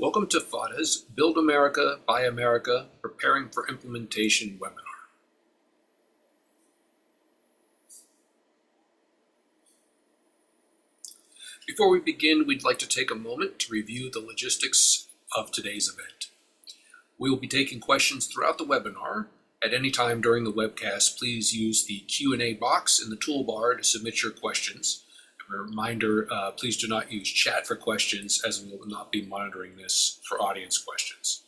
Welcome to FADA's Build America, Buy America, Preparing for Implementation webinar. Before we begin, we'd like to take a moment to review the logistics of today's event. We will be taking questions throughout the webinar. At any time during the webcast, please use the Q&A box in the toolbar to submit your questions. A reminder, please do not use chat for questions, as we will not be monitoring this for audience questions.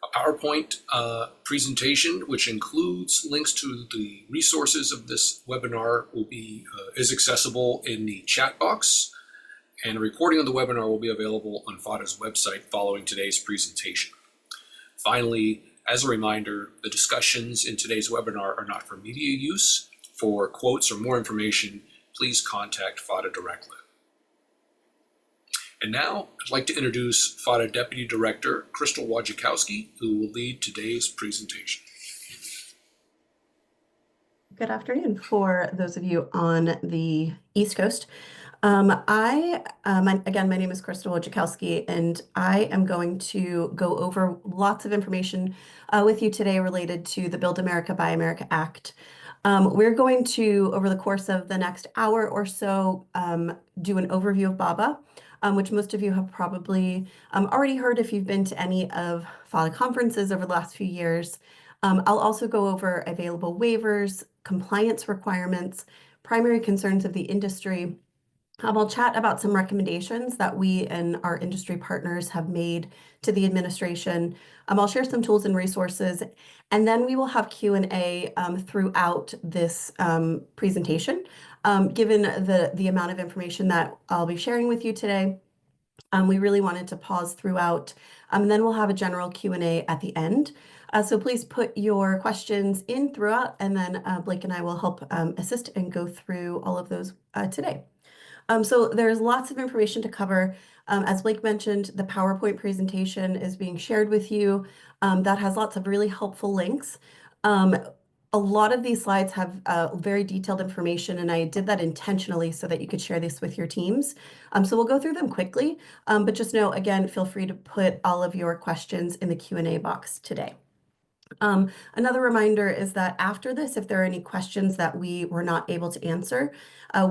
A PowerPoint presentation, which includes links to the resources of this webinar, is accessible in the chat box, and a recording of the webinar will be available on FADA's website following today's presentation. Finally, as a reminder, the discussions in today's webinar are not for media use. For quotes or more information, please contact FADA directly. And now, I'd like to introduce FADA Deputy Director Crystal Wojciechowski, who will lead today's presentation. Good afternoon for those of you on the East Coast. Again, my name is Crystal Wojciechowski, and I am going to go over lots of information with you today related to the Build America, Buy America Act. We're going to, over the course of the next hour or so, do an overview of BABA, which most of you have probably already heard if you've been to any of FADA conferences over the last few years. I'll also go over available waivers, compliance requirements, primary concerns of the industry. I'll chat about some recommendations that we and our industry partners have made to the administration. I'll share some tools and resources, and then we will have Q&A throughout this presentation. Given the amount of information that I'll be sharing with you today, we really wanted to pause throughout, and then we'll have a general Q&A at the end. So please put your questions in throughout, and then Blake and I will help assist and go through all of those today. So there's lots of information to cover. As Blake mentioned, the PowerPoint presentation is being shared with you. That has lots of really helpful links. A lot of these slides have very detailed information, and I did that intentionally so that you could share this with your teams. So we'll go through them quickly, but just know, again, feel free to put all of your questions in the Q&A box today. Another reminder is that after this, if there are any questions that we were not able to answer,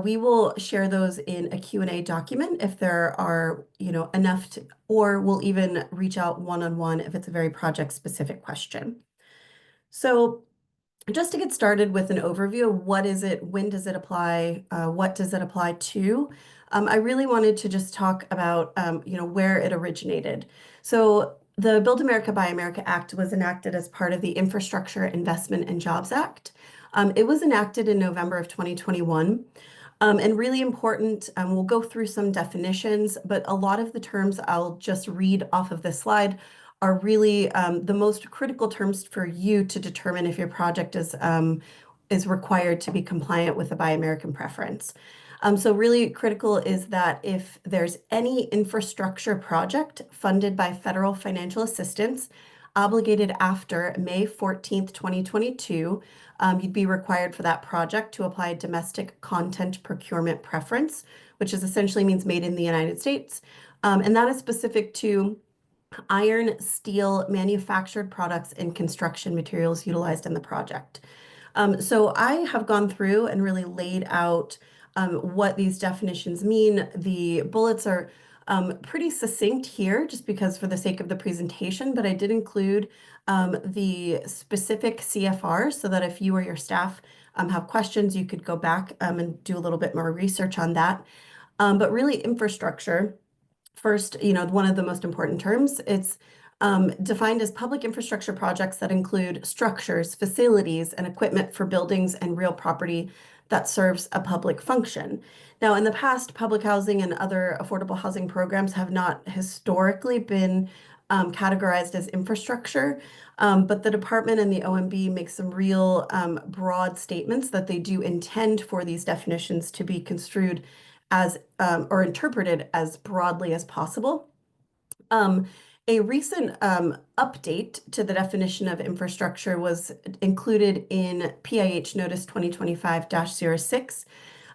we will share those in a Q&A document if there are, enough to, or we'll even reach out one-on-one if it's a very project-specific question. So just to get started with an overview of what is it, when does it apply, what does it apply to, I really wanted to just talk about, where it originated. So the Build America, Buy America Act was enacted as part of the Infrastructure Investment and Jobs Act. It was enacted in November of 2021. And really important, we'll go through some definitions, but a lot of the terms I'll just read off of this slide are really the most critical terms for you to determine if your project is required to be compliant with the Buy American preference. So really critical is that if there's any infrastructure project funded by federal financial assistance obligated after May 14th, 2022, you'd be required for that project to apply a domestic content procurement preference, which essentially means made in the United States. And that is specific to iron, steel, manufactured products, and construction materials utilized in the project. So I have gone through and really laid out what these definitions mean. The bullets are pretty succinct here, just because for the sake of the presentation, but I did include the specific CFRs so that if you or your staff have questions, you could go back and do a little bit more research on that. But really infrastructure, first, one of the most important terms, it's defined as public infrastructure projects that include structures, facilities, and equipment for buildings and real property that serves a public function. Now, in the past, public housing and other affordable housing programs have not historically been categorized as infrastructure, but the department and the OMB make some real broad statements that they do intend for these definitions to be construed as or interpreted as broadly as possible. A recent update to the definition of infrastructure was included in PIH Notice 2025-06.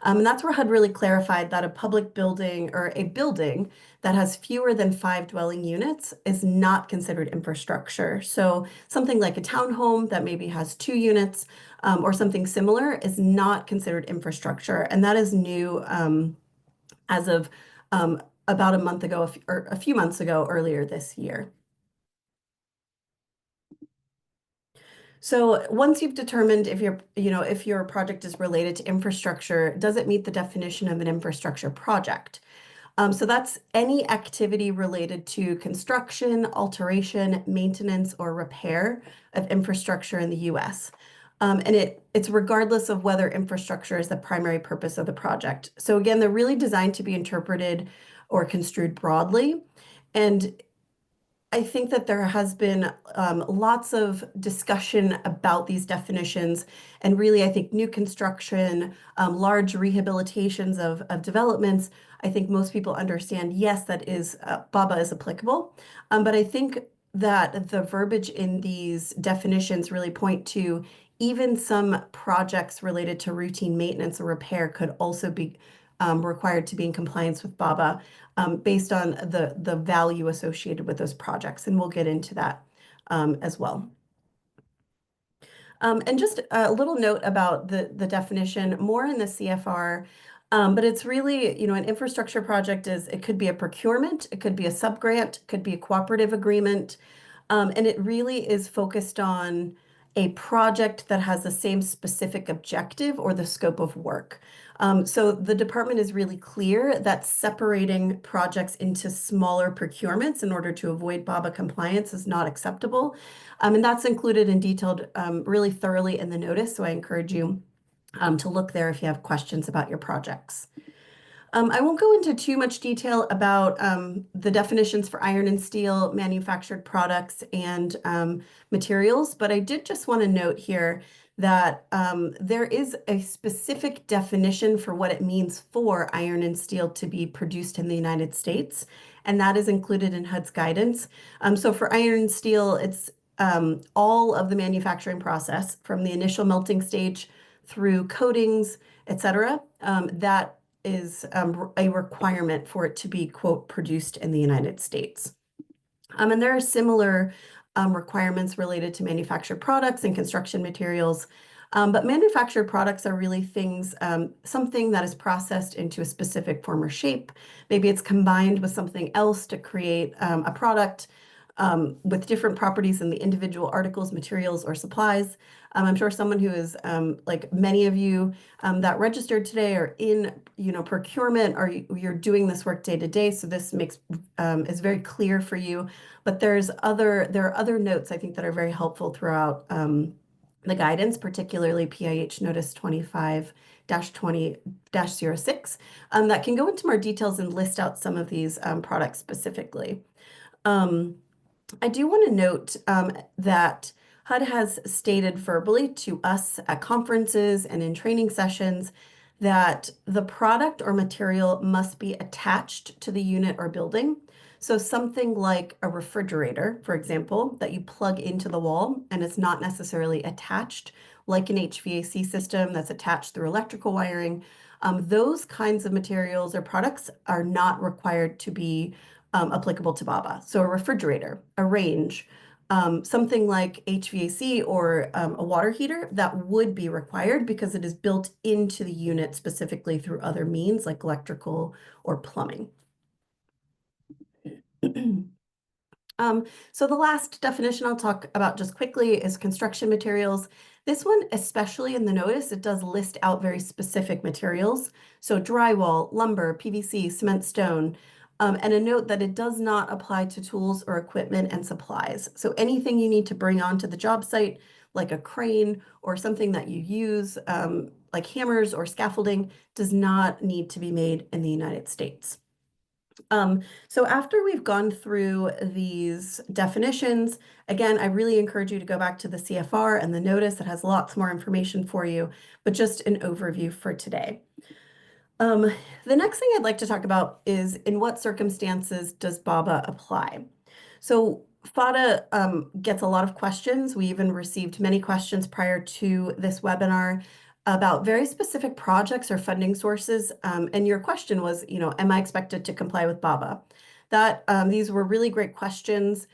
And that's where HUD really clarified that a public building or a building that has fewer than 5 dwelling units is not considered infrastructure. So something like a townhome that maybe has 2 units or something similar is not considered infrastructure. And that is new as of about a month ago, or a few months ago, earlier this year. So once you've determined if if your project is related to infrastructure, does it meet the definition of an infrastructure project? So that's any activity related to construction, alteration, maintenance, or repair of infrastructure in the US. And it's regardless of whether infrastructure is the primary purpose of the project. So again, they're really designed to be interpreted or construed broadly. And I think that there has been lots of discussion about these definitions, and really, I think new construction, large rehabilitations of developments. I think most people understand, yes, that is BABA is applicable, but I think that the verbiage in these definitions really point to even some projects related to routine maintenance or repair could also be required to be in compliance with BABA based on the value associated with those projects. And we'll get into that as well. And just a little note about the definition, more in the CFR, but it's really, an infrastructure project it could be a procurement, it could be a subgrant, it could be a cooperative agreement, and it really is focused on a project that has the same specific objective or the scope of work. So the department is really clear that separating projects into smaller procurements in order to avoid BABA compliance is not acceptable. And that's included and detailed really thoroughly in the notice. So I encourage you to look there if you have questions about your projects. I won't go into too much detail about the definitions for iron and steel, manufactured products, and materials, but I did just want to note here that there is a specific definition for what it means for iron and steel to be produced in the United States, and that is included in HUD's guidance. So for iron and steel, it's all of the manufacturing process from the initial melting stage through coatings, etc. That is a requirement for it to be, quote, produced in the United States. And there are similar requirements related to manufactured products and construction materials. But manufactured products are really things, something that is processed into a specific form or shape. Maybe it's combined with something else to create a product with different properties than the individual articles, materials, or supplies. I'm sure someone who is like many of you that registered today are in, procurement, or you're doing this work day to day. So this is very clear for you. But there are other notes I think that are very helpful throughout the guidance, particularly PIH Notice 25-20-06, that can go into more details and list out some of these products specifically. I do want to note that HUD has stated verbally to us at conferences and in training sessions that the product or material must be attached to the unit or building. So something like a refrigerator, for example, that you plug into the wall and it's not necessarily attached, like an HVAC system that's attached through electrical wiring. Those kinds of materials or products are not required to be applicable to BABA. So a refrigerator, a range, something like HVAC or a water heater, that would be required because it is built into the unit specifically through other means like electrical or plumbing. So the last definition I'll talk about just quickly is construction materials. This one, especially in the notice, it does list out very specific materials. So drywall, lumber, PVC, cement, stone. And a note that it does not apply to tools or equipment and supplies. So anything you need to bring onto the job site, like a crane or something that you use, like hammers or scaffolding, does not need to be made in the United States. So after we've gone through these definitions, again, I really encourage you to go back to the CFR and the notice that has lots more information for you, but just an overview for today. The next thing I'd like to talk about is in what circumstances does BABA apply? So PHADA gets a lot of questions. We even received many questions prior to this webinar about very specific projects or funding sources. And your question was, am I expected to comply with BABA? These were really great questions.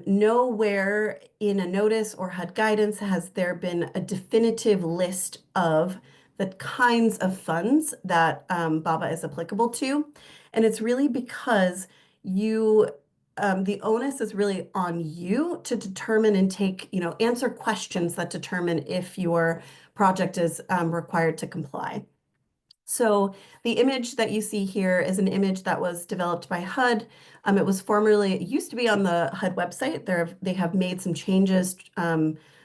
Nowhere in a notice or HUD guidance has there been a definitive list of the kinds of funds that BABA is applicable to. And it's really because the onus is really on you to determine and answer questions that determine if your project is required to comply. So the image that you see here is an image that was developed by HUD. It used to be on the HUD website. They have made some changes.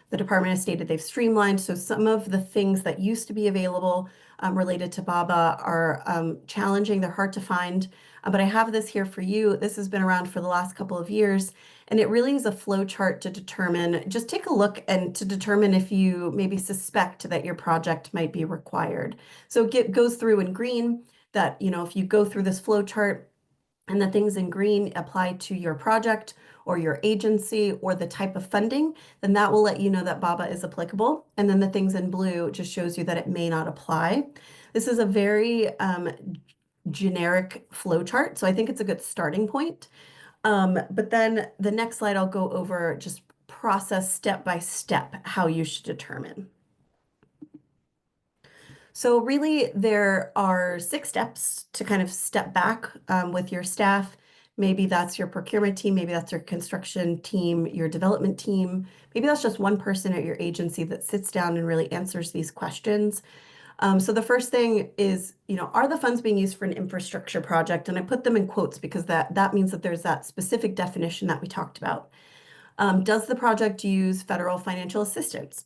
The department has stated they've streamlined. So some of the things that used to be available related to BABA are challenging. They're hard to find. But I have this here for you. This has been around for the last couple of years. And it really is a flow chart to just take a look and to determine if you maybe suspect that your project might be required. So it goes through in green that, if you go through this flow chart and the things in green apply to your project or your agency or the type of funding, then that will let you know that BABA is applicable. And then the things in blue just shows you that it may not apply. This is a very generic flow chart, so I think it's a good starting point. But then the next slide, I'll go over just process step by step how you should determine. So really, there are 6 steps to kind of step back with your staff. Maybe that's your procurement team, maybe that's your construction team, your development team. Maybe that's just one person at your agency that sits down and really answers these questions. So the first thing is, are the funds being used for an infrastructure project? And I put them in quotes because that means that there's that specific definition that we talked about. Does the project use federal financial assistance?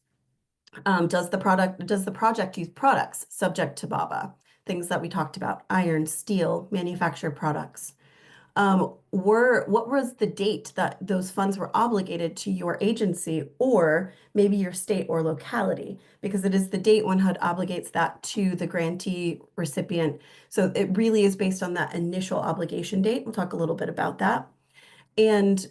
Does the project use products subject to BABA? Things that we talked about, iron, steel, manufactured products. What was the date that those funds were obligated to your agency or maybe your state or locality? Because it is the date when HUD obligates that to the grantee recipient. So it really is based on that initial obligation date. We'll talk a little bit about that. And,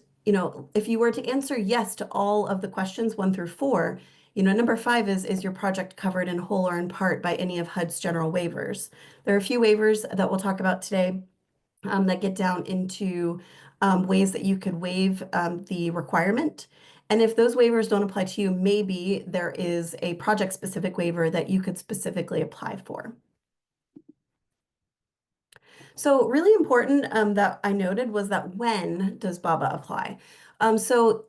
if you were to answer yes to all of the questions 1 through 4, number 5 is your project covered in whole or in part by any of HUD's general waivers? There are a few waivers that we'll talk about today that get down into ways that you could waive the requirement. And if those waivers don't apply to you, maybe there is a project-specific waiver that you could specifically apply for. So really important that I noted was that when does BABA apply? So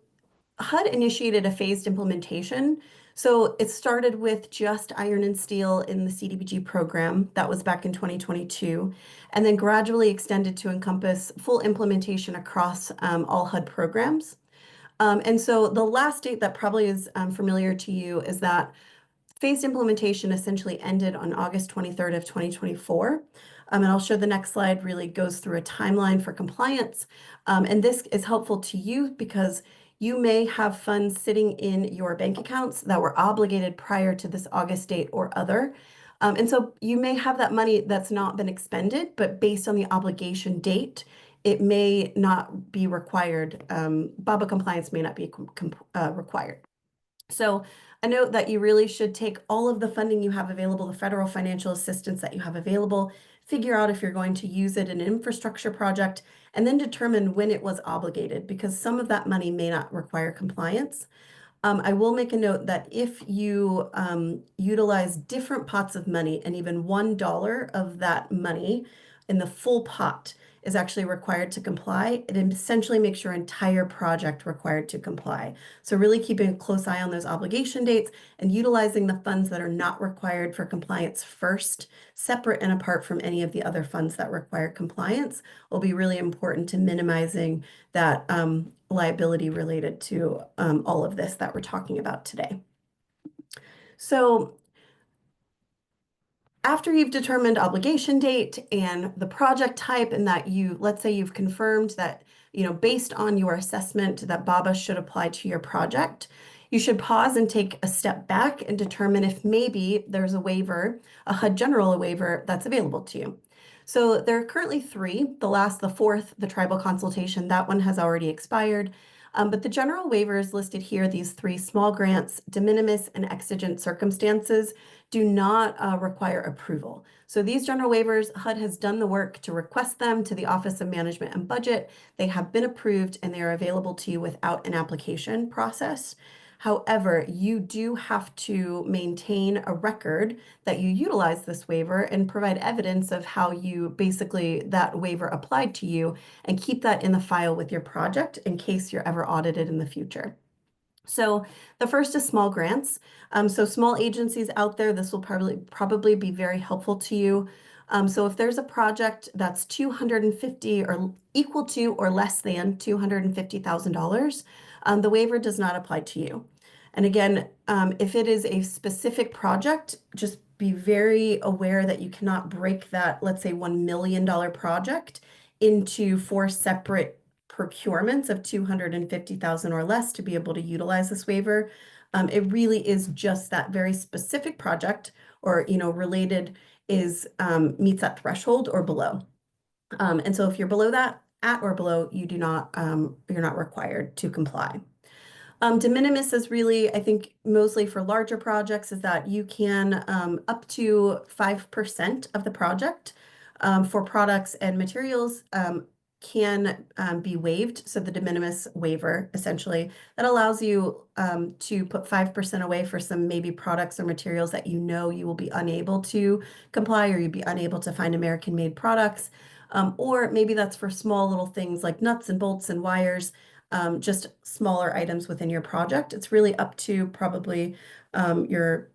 HUD initiated a phased implementation. So it started with just iron and steel in the CDBG program. That was back in 2022, and then gradually extended to encompass full implementation across all HUD programs. And so the last date that probably is familiar to you is that phased implementation essentially ended on August 23rd of 2024. And I'll show the next slide really goes through a timeline for compliance. And this is helpful to you because you may have funds sitting in your bank accounts that were obligated prior to this August date or other. And so you may have that money that's not been expended, but based on the obligation date, it may not be required. BABA compliance may not be required. So a note that you really should take all of the funding you have available, the federal financial assistance that you have available, figure out if you're going to use it in an infrastructure project, and then determine when it was obligated, because some of that money may not require compliance. I will make a note that if you utilize different pots of money and even $1 of that money in the full pot is actually required to comply, it essentially makes your entire project required to comply. So really keeping a close eye on those obligation dates and utilizing the funds that are not required for compliance first, separate and apart from any of the other funds that require compliance, will be really important to minimizing that liability related to all of this that we're talking about today. So after you've determined obligation date and the project type, and that let's say you've confirmed that, based on your assessment that BABA should apply to your project, you should pause and take a step back and determine if maybe there's a waiver, a HUD general waiver that's available to you. So there are currently 3. The 4th, the tribal consultation, that one has already expired. But the general waivers listed here, these 3 small grants, de minimis and exigent circumstances, do not require approval. So these general waivers, HUD has done the work to request them to the Office of Management and Budget. They have been approved and they are available to you without an application process. However, you do have to maintain a record that you utilize this waiver and provide evidence of how you basically that waiver applied to you and keep that in the file with your project in case you're ever audited in the future. So the first is small grants. So small agencies out there, this will probably be very helpful to you. So if there's a project that's 250 or equal to or less than $250,000, the waiver does not apply to you. And again, if it is a specific project, just be very aware that you cannot break that, let's say $1 million project into 4 separate procurements of 250,000 or less to be able to utilize this waiver. It really is just that very specific project or related is meets that threshold or below. And so if you're below that, at or below, you do not you're not required to comply. De minimis is really, I think, mostly for larger projects, is that you can up to 5% of the project for products and materials can be waived. So the de minimis waiver, essentially, that allows you to put 5% away for some maybe products or materials that you will be unable to comply or you'd be unable to find American-made products. Or maybe that's for small little things like nuts and bolts and wires, just smaller items within your project. It's really up to probably your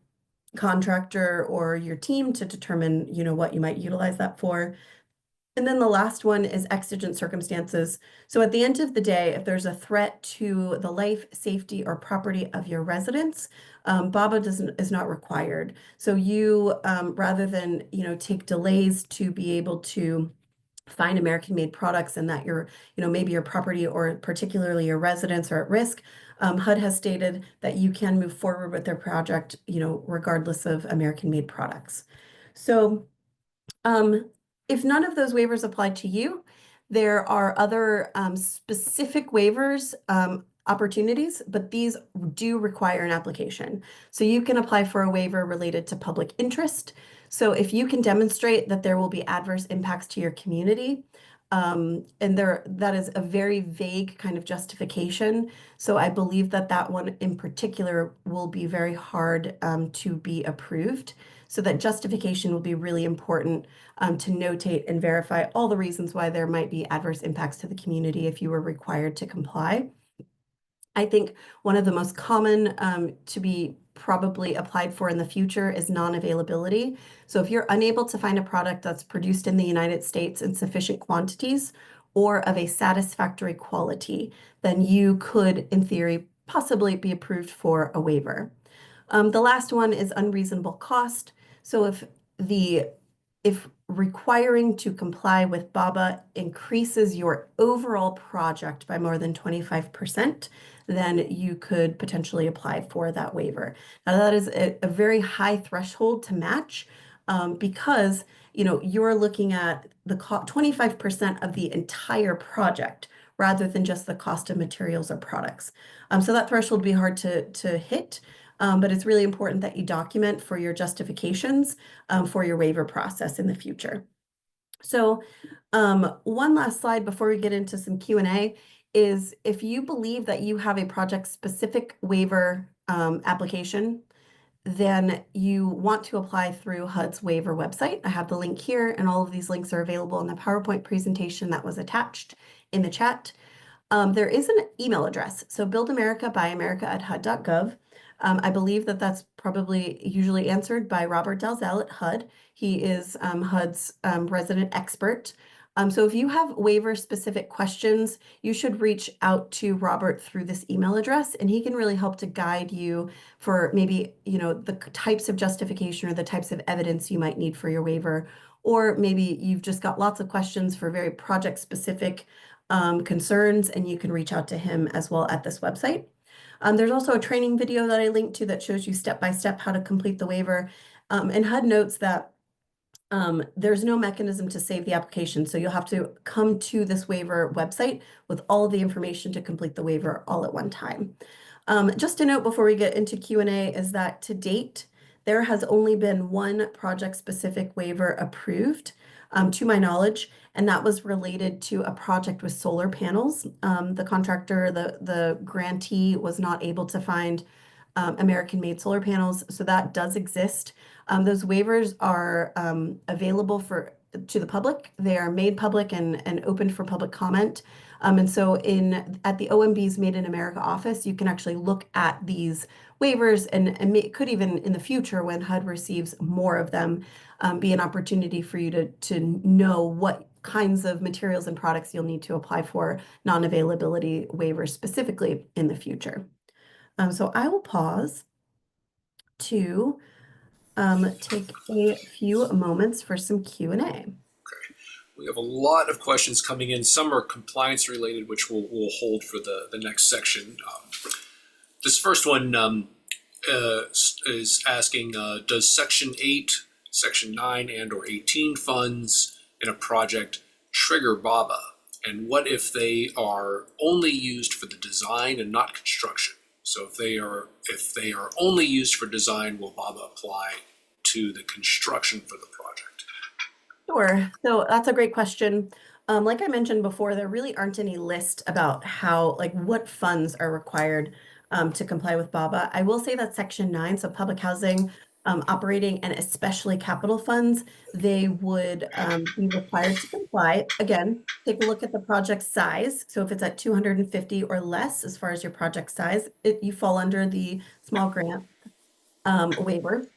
contractor or your team to determine, what you might utilize that for. And then the last one is exigent circumstances. So at the end of the day, if there's a threat to the life, safety, or property of your residents, BABA is not required. So you, rather than, take delays to be able to find American-made products and that maybe your property or particularly your residents are at risk, HUD has stated that you can move forward with their project, regardless of American-made products. So, if none of those waivers apply to you, there are other specific waivers opportunities, but these do require an application. So you can apply for a waiver related to public interest. So if you can demonstrate that there will be adverse impacts to your community, and that is a very vague kind of justification. So I believe that one in particular will be very hard to be approved. So that justification will be really important to notate and verify all the reasons why there might be adverse impacts to the community if you were required to comply. I think one of the most common to be probably applied for in the future is non-availability. So if you're unable to find a product that's produced in the United States in sufficient quantities or of a satisfactory quality, then you could, in theory, possibly be approved for a waiver. The last one is unreasonable cost. So if requiring to comply with BABA increases your overall project by more than 25%, then you could potentially apply for that waiver. Now that is a very high threshold to match because you're looking at the 25% of the entire project rather than just the cost of materials or products. So that threshold would be hard to hit. But it's really important that you document for your justifications for your waiver process in the future. So one last slide before we get into some Q&A is if you believe that you have a project-specific waiver application, then you want to apply through HUD's waiver website. I have the link here, and all of these links are available in the PowerPoint presentation that was attached in the chat. There is an email address, so buildamerica@hud.gov. I believe that's probably usually answered by Robert Dalzell at HUD. He is HUD's resident expert. So if you have waiver-specific questions, you should reach out to Robert through this email address, and he can really help to guide you for maybe, the types of justification or the types of evidence you might need for your waiver. Or maybe you've just got lots of questions for very project-specific concerns, and you can reach out to him as well at this website. There's also a training video that I linked to that shows you step-by-step how to complete the waiver. And HUD notes that there's no mechanism to save the application. So you'll have to come to this waiver website with all of the information to complete the waiver all at one time. Just a note before we get into Q&A is that to date, there has only been one project-specific waiver approved, to my knowledge, and that was related to a project with solar panels. The contractor, the grantee was not able to find American-made solar panels, so that does exist. Those waivers are available to the public. They are made public and open for public comment. And so at the OMB's Made in America office, you can actually look at these waivers and could even in the future when HUD receives more of them, be an opportunity for you to know what kinds of materials and products you'll need to apply for non-availability waivers specifically in the future. So I will pause to take a few moments for some Q&A. We have a lot of questions coming in. Some are compliance related, which we'll hold for the next section. This first one is asking, does Section 8, Section 9, and or 18 funds in a project trigger BABA? And what if they are only used for the design and not construction? So if they are only used for design, will BABA apply to the construction for the project? Sure. So that's a great question. Like I mentioned before, there really aren't any list about what funds are required to comply with BABA. I will say that Section 9, so public housing, operating, and especially capital funds, they would be required to comply. Again, take a look at the project size. So if it's at 250 or less, as far as your project size, you fall under the small grant waiver.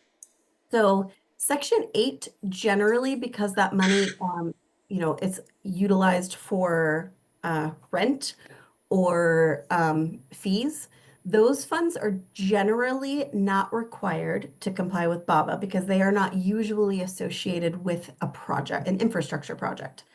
So Section 8 generally, because that money, it's utilized for rent or fees, those funds are generally not required to comply with BABA because they are not usually associated with a project, an infrastructure project.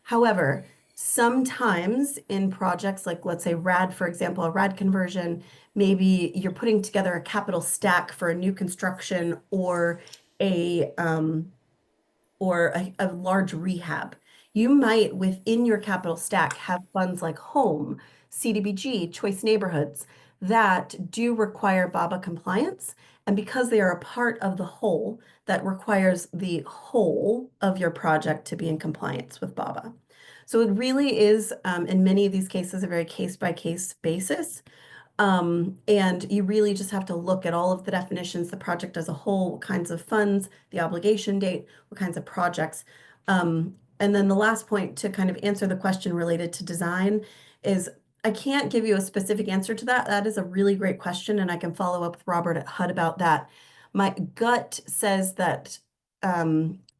However, sometimes in projects like, let's say RAD, for example, a RAD conversion, maybe you're putting together a capital stack for a new construction or a a large rehab. You might, within your capital stack, have funds like home, CDBG, choice neighborhoods that do require BABA compliance. And because they are a part of the whole, that requires the whole of your project to be in compliance with BABA. So it really is, in many of these cases, a very case-by-case basis. And you really just have to look at all of the definitions, the project as a whole, what kinds of funds, the obligation date, what kinds of projects. And then the last point to kind of answer the question related to design is I can't give you a specific answer to that. That is a really great question, and I can follow up with Robert at HUD about that. My gut says that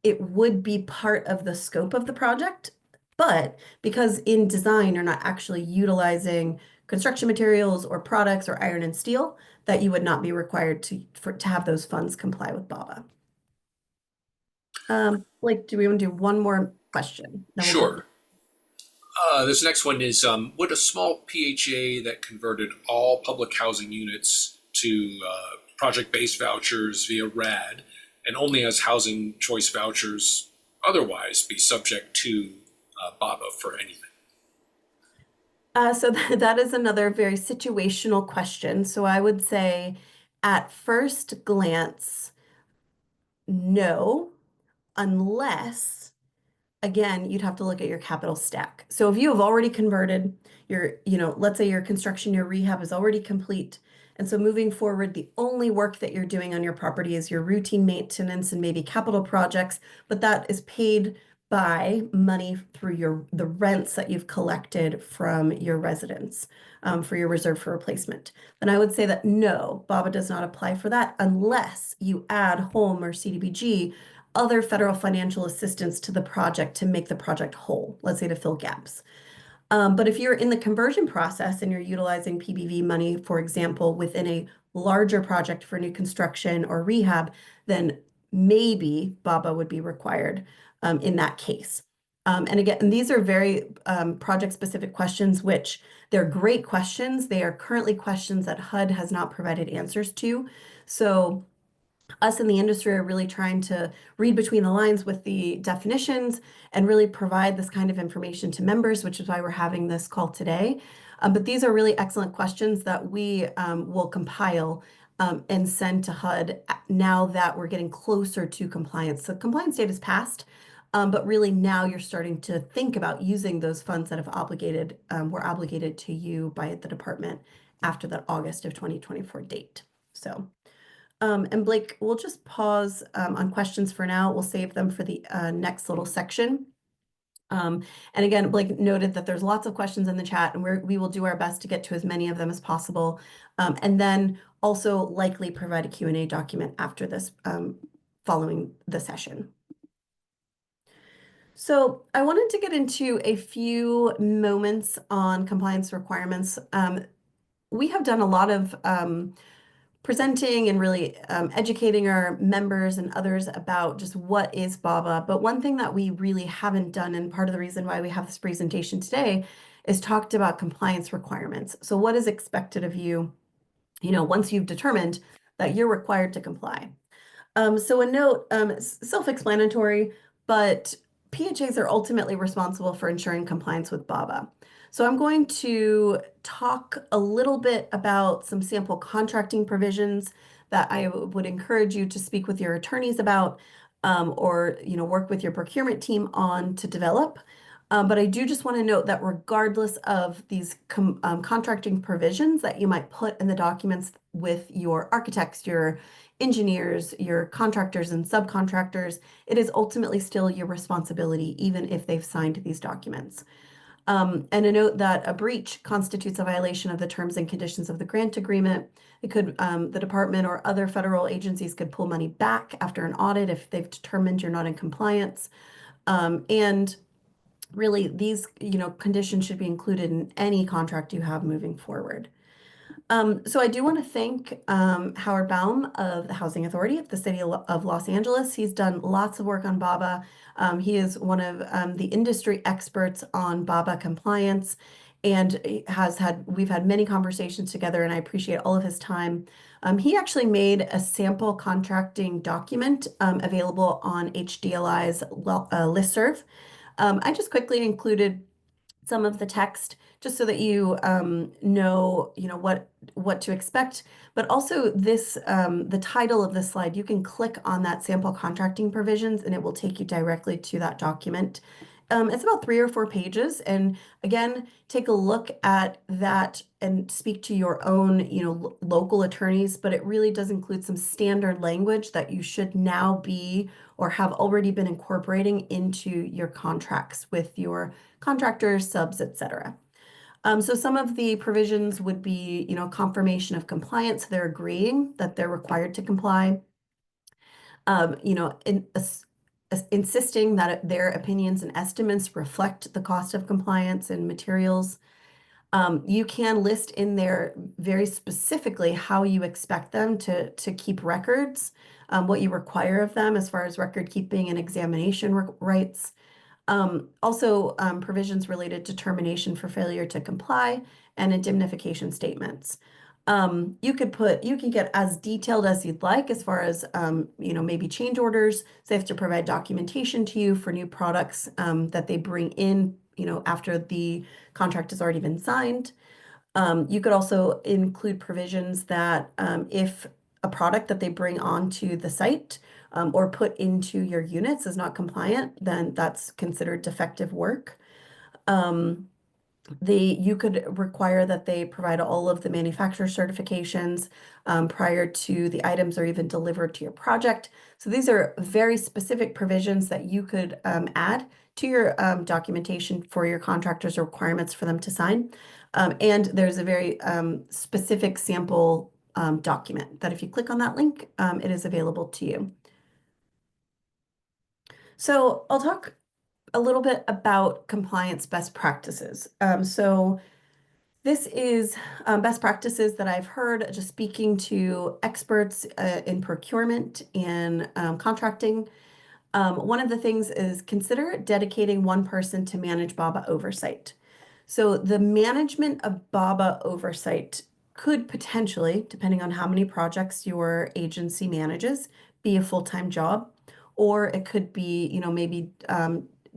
it would be part of the scope of the project, but because in design you're not actually utilizing construction materials or products or iron and steel, that you would not be required to have those funds comply with BABA. Blake, do we want to do one more question? Sure. This next one is, would a small PHA that converted all public housing units to project-based vouchers via RAD and only has housing choice vouchers otherwise be subject to BABA for anything? So that is another very situational question. So I would say at first glance, no, unless, again, you'd have to look at your capital stack. So if you have already converted let's say your construction, your rehab is already complete. And so moving forward, the only work that you're doing on your property is your routine maintenance and maybe capital projects, but that is paid by money through the rents that you've collected from your residents for your reserve for replacement. Then I would say that no, BABA does not apply for that unless you add home or CDBG, other federal financial assistance to the project to make the project whole, let's say to fill gaps. But if you're in the conversion process and you're utilizing PBV money, for example, within a larger project for new construction or rehab, then maybe BABA would be required in that case. And again, these are very project-specific questions, which they're great questions. They are currently questions that HUD has not provided answers to. So us in the industry are really trying to read between the lines with the definitions and really provide this kind of information to members, which is why we're having this call today. But these are really excellent questions that we will compile and send to HUD now that we're getting closer to compliance. So compliance date is passed, but really now you're starting to think about using those funds that have were obligated to you by the department after that August of 2024 date. So, and Blake, we'll just pause on questions for now. We'll save them for the next little section. And again, Blake noted that there's lots of questions in the chat, and we will do our best to get to as many of them as possible. And then also likely provide a Q&A document after this, following the session. So I wanted to get into a few moments on compliance requirements. We have done a lot of presenting and really educating our members and others about just what is BABA. But one thing that we really haven't done, and part of the reason why we have this presentation today, is talked about compliance requirements. So what is expected of you, once you've determined that you're required to comply. So a note, self-explanatory, but PHAs are ultimately responsible for ensuring compliance with BABA. So I'm going to talk a little bit about some sample contracting provisions that I would encourage you to speak with your attorneys about, or work with your procurement team on to develop. But I do just want to note that regardless of these contracting provisions that you might put in the documents with your architects, your engineers, your contractors and subcontractors, it is ultimately still your responsibility, even if they've signed these documents. And a note that a breach constitutes a violation of the terms and conditions of the grant agreement. It could, the department or other federal agencies could pull money back after an audit if they've determined you're not in compliance. And really, these conditions should be included in any contract you have moving forward. So I do want to thank Howard Baum of the Housing Authority of the City of Los Angeles. He's done lots of work on BABA. He is one of the industry experts on BABA compliance, and we've had many conversations together, and I appreciate all of his time. He actually made a sample contracting document available on HDLI's listserv. I just quickly included some of the text just so that you know what to expect, but also this the title of the slide, you can click on that sample contracting provisions and it will take you directly to that document. It's about 3 or 4 pages, and again, take a look at that and speak to your own local attorneys, but it really does include some standard language that you should now be or have already been incorporating into your contracts with your contractors, subs, etc. So some of the provisions would be, confirmation of compliance. They're agreeing that they're required to comply. Insisting that their opinions and estimates reflect the cost of compliance and materials. You can list in there very specifically how you expect them to keep records, what you require of them as far as record keeping and examination rights. Also, provisions related to termination for failure to comply and indemnification statements. You can get as detailed as you'd like as far as, maybe change orders. So they have to provide documentation to you for new products that they bring in, after the contract has already been signed. You could also include provisions that if a product that they bring onto the site or put into your units is not compliant, then that's considered defective work. You could require that they provide all of the manufacturer certifications prior to the items are even delivered to your project. So these are very specific provisions that you could add to your documentation for your contractors or requirements for them to sign. And there's a very specific sample document that if you click on that link, it is available to you. So I'll talk a little bit about compliance best practices. So this is best practices that I've heard just speaking to experts in procurement and contracting. One of the things is consider dedicating one person to manage BABA oversight. So the management of BABA oversight could potentially, depending on how many projects your agency manages, be a full-time job, or it could be, maybe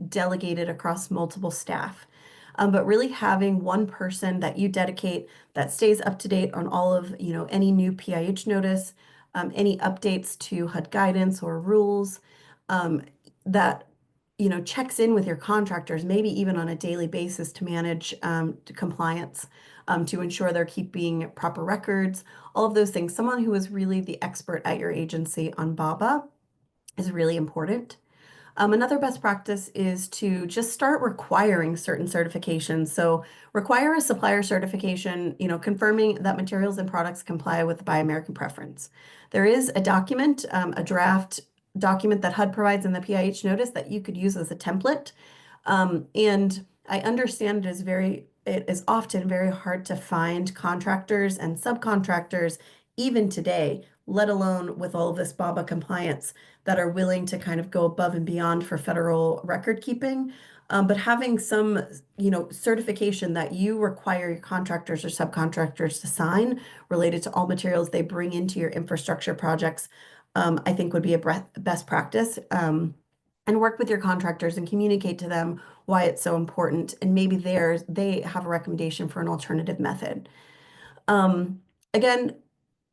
delegated across multiple staff. but really having one person that you dedicate that stays up to date on all of, any new PIH notice, any updates to HUD guidance or rules, um, that checks in with your contractors, maybe even on a daily basis to manage compliance, to ensure they're keeping proper records, all of those things. Someone who is really the expert at your agency on BABA is really important. Another best practice is to just start requiring certain certifications. So require a supplier certification, confirming that materials and products comply with the Buy American preference. There is a document, a draft document that HUD provides in the PIH notice that you could use as a template. And I understand it is often very hard to find contractors and subcontractors, even today, let alone with all of this BABA compliance, that are willing to kind of go above and beyond for federal record keeping. But having some, certification that you require your contractors or subcontractors to sign related to all materials they bring into your infrastructure projects, I think would be a best practice. And work with your contractors and communicate to them why it's so important. And maybe they have a recommendation for an alternative method. Again,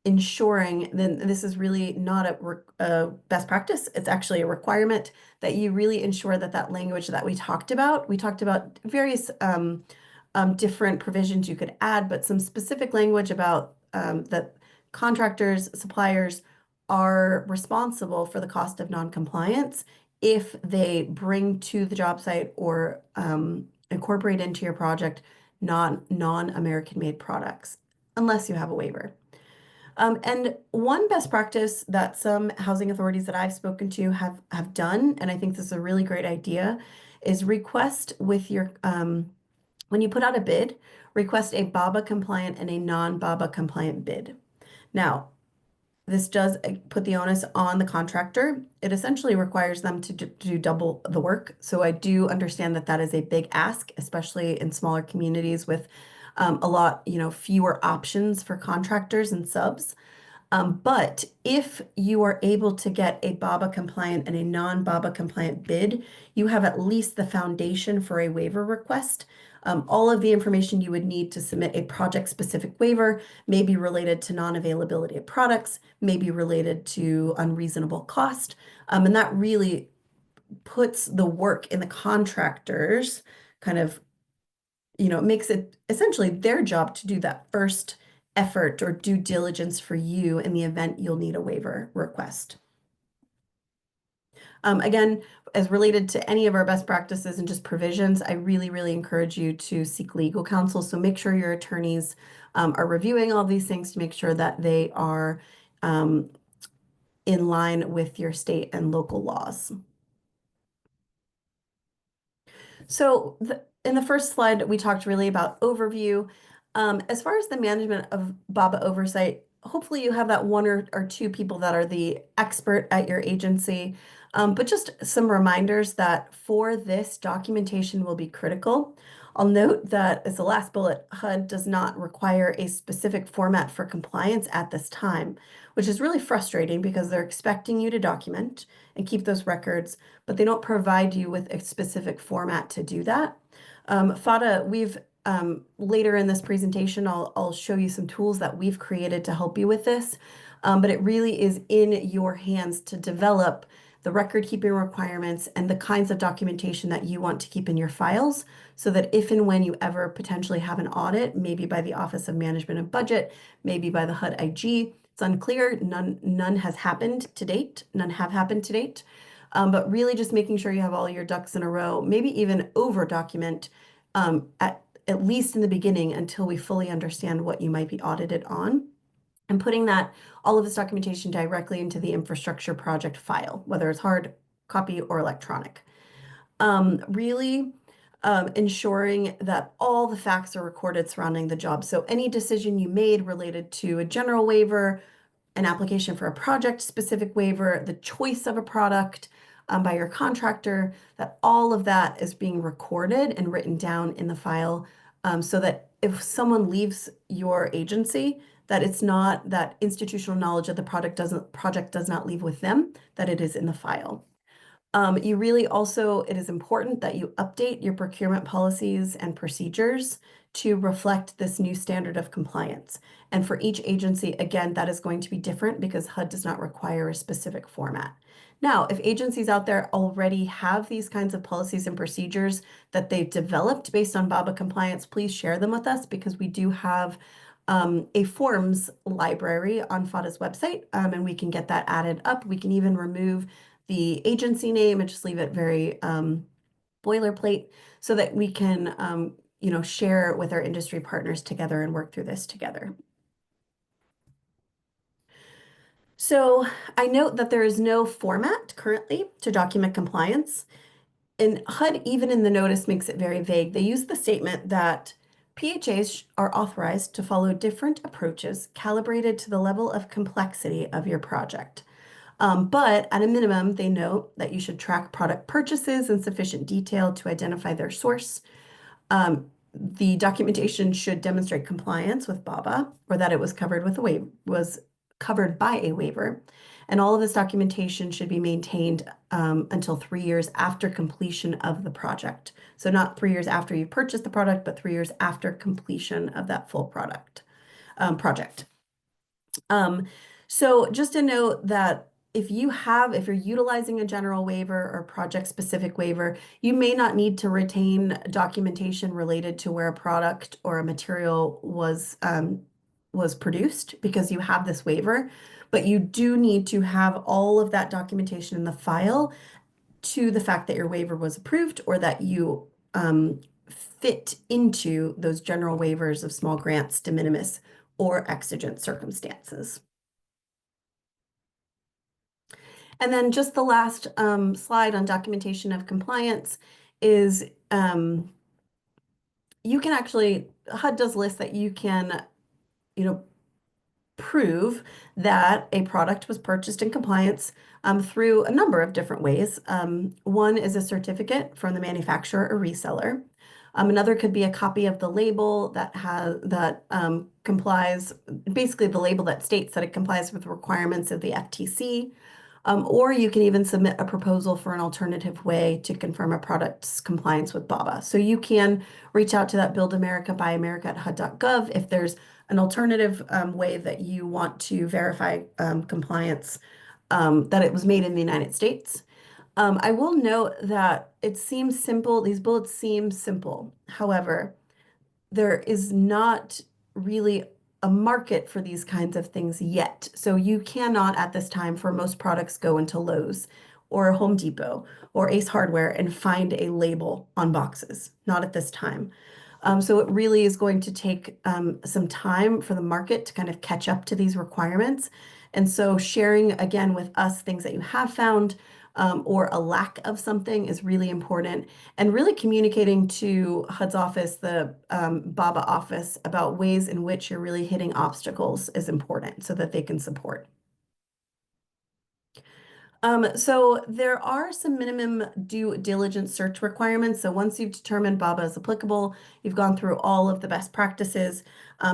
ensuring, then this is really not a best practice. It's actually a requirement that you really ensure that that language that we talked about various different provisions you could add, but some specific language about that contractors, suppliers are responsible for the cost of non-compliance if they bring to the job site or incorporate into your project non-American made products, unless you have a waiver. And one best practice that some housing authorities that I've spoken to have done, and I think this is a really great idea, is request with your when you put out a bid, request a BABA compliant and a non-BABA compliant bid. Now, this does put the onus on the contractor. It essentially requires them to do double the work. So I do understand that that is a big ask, especially in smaller communities with a lot, fewer options for contractors and subs. But if you are able to get a BABA compliant and a non-BABA compliant bid, you have at least the foundation for a waiver request. All of the information you would need to submit a project-specific waiver may be related to non-availability of products, may be related to unreasonable cost, and that really puts the work in the contractors kind of, makes it essentially their job to do that first effort or due diligence for you in the event you'll need a waiver request. Again, as related to any of our best practices and just provisions, I really, really encourage you to seek legal counsel. So make sure your attorneys are reviewing all these things to make sure that they are in line with your state and local laws. So in the first slide, we talked really about overview. As far as the management of BABA oversight, hopefully you have that one or two people that are the expert at your agency. But just some reminders that for this, documentation will be critical. I'll note that as the last bullet, HUD does not require a specific format for compliance at this time, which is really frustrating because they're expecting you to document and keep those records, but they don't provide you with a specific format to do that. PHADA, we've later in this presentation, I'll show you some tools that we've created to help you with this, but it really is in your hands to develop the record keeping requirements and the kinds of documentation that you want to keep in your files so that if and when you ever potentially have an audit, maybe by the Office of Management and Budget, maybe by the HUD IG, it's unclear, none has happened to date, none have happened to date, but really just making sure you have all your ducks in a row, maybe even over document at least in the beginning until we fully understand what you might be audited on, and putting all of this documentation directly into the infrastructure project file, whether it's hard copy or electronic. Really ensuring that all the facts are recorded surrounding the job. So any decision you made related to a general waiver, an application for a project-specific waiver, the choice of a product by your contractor, that all of that is being recorded and written down in the file, so that if someone leaves your agency, that it's not that institutional knowledge of the project does not leave with them, that it is in the file. You really also, it is important that you update your procurement policies and procedures to reflect this new standard of compliance. And for each agency, again, that is going to be different because HUD does not require a specific format. Now, if agencies out there already have these kinds of policies and procedures that they've developed based on BABA compliance, please share them with us because we do have a forms library on FADA's website, and we can get that added up. We can even remove the agency name and just leave it very boilerplate so that we can, share with our industry partners together and work through this together. So I note that there is no format currently to document compliance. And HUD, even in the notice, makes it very vague. They use the statement that PHAs are authorized to follow different approaches calibrated to the level of complexity of your project. But at a minimum, they note that you should track product purchases in sufficient detail to identify their source. The documentation should demonstrate compliance with BABA or that it was covered with a waiver, was covered by a waiver. And all of this documentation should be maintained until 3 years after completion of the project. So not 3 years after you purchase the product, but 3 years after completion of that full project. So just to note that if you're utilizing a general waiver or project-specific waiver, you may not need to retain documentation related to where a product or a material was produced because you have this waiver, but you do need to have all of that documentation in the file to the fact that your waiver was approved or that you fit into those general waivers of small grants, de minimis, or exigent circumstances. And then just the last slide on documentation of compliance is you can actually, HUD does list that you can, prove that a product was purchased in compliance through a number of different ways. One is a certificate from the manufacturer or reseller. Another could be a copy of the label that complies, basically the label that states that it complies with the requirements of the FTC. Or you can even submit a proposal for an alternative way to confirm a product's compliance with BABA. So you can reach out to that Build America, Buy America at HUD.gov if there's an alternative way that you want to verify compliance, that it was made in the United States. I will note that it seems simple, these bullets seem simple. However, there is not really a market for these kinds of things yet. So you cannot at this time for most products go into Lowe's or Home Depot or Ace Hardware and find a label on boxes, not at this time. So it really is going to take some time for the market to kind of catch up to these requirements. And so sharing again with us things that you have found or a lack of something is really important. And really communicating to HUD's office, the BABA office, about ways in which you're really hitting obstacles is important so that they can support. So there are some minimum due diligence search requirements. So once you've determined BABA is applicable, you've gone through all of the best practices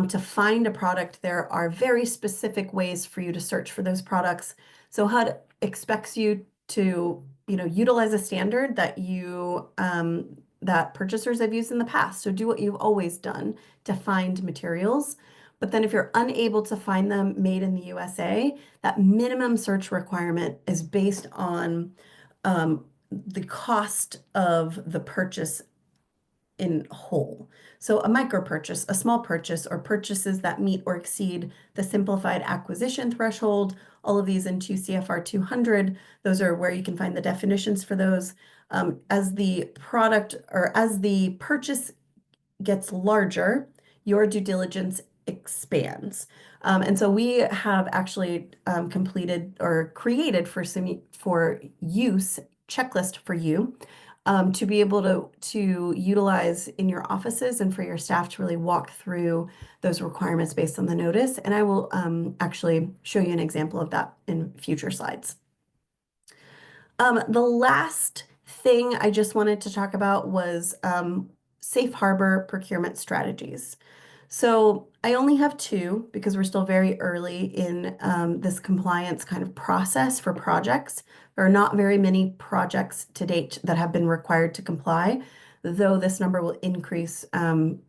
to find a product. There are very specific ways for you to search for those products. So HUD expects you to, utilize a standard that that purchasers have used in the past. So do what you've always done to find materials. But then if you're unable to find them made in the USA, that minimum search requirement is based on the cost of the purchase in whole. So a micro purchase, a small purchase, or purchases that meet or exceed the simplified acquisition threshold, all of these in 2 CFR 200, those are where you can find the definitions for those. As the product or as the purchase gets larger, your due diligence expands. And so we have actually completed or created for use checklist for you to be able to utilize in your offices and for your staff to really walk through those requirements based on the notice. And I will actually show you an example of that in future slides. The last thing I just wanted to talk about was safe harbor procurement strategies. So I only have two because we're still very early in this compliance kind of process for projects. There are not very many projects to date that have been required to comply, though this number will increase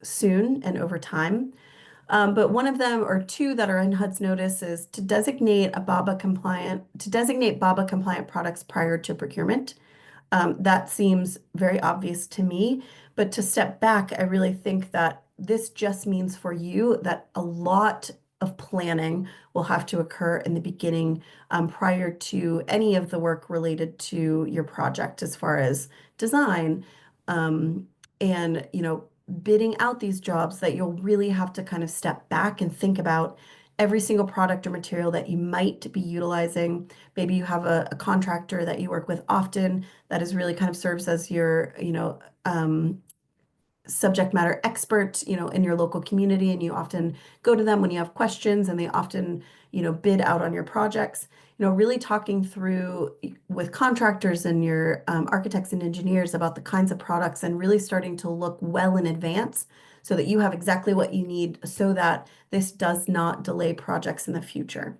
soon and over time. But one of them or two that are in HUD's notice is to designate BABA compliant products prior to procurement. That seems very obvious to me, but to step back, I really think that this just means for you that a lot of planning will have to occur in the beginning, prior to any of the work related to your project as far as design, um, and bidding out these jobs, that you'll really have to kind of step back and think about every single product or material that you might be utilizing. Maybe you have a contractor that you work with often that is really kind of serves as your, subject matter expert, in your local community, and you often go to them when you have questions, and they often, bid out on your projects. Really talking through with contractors and your architects and engineers about the kinds of products, and really starting to look well in advance so that you have exactly what you need so that this does not delay projects in the future.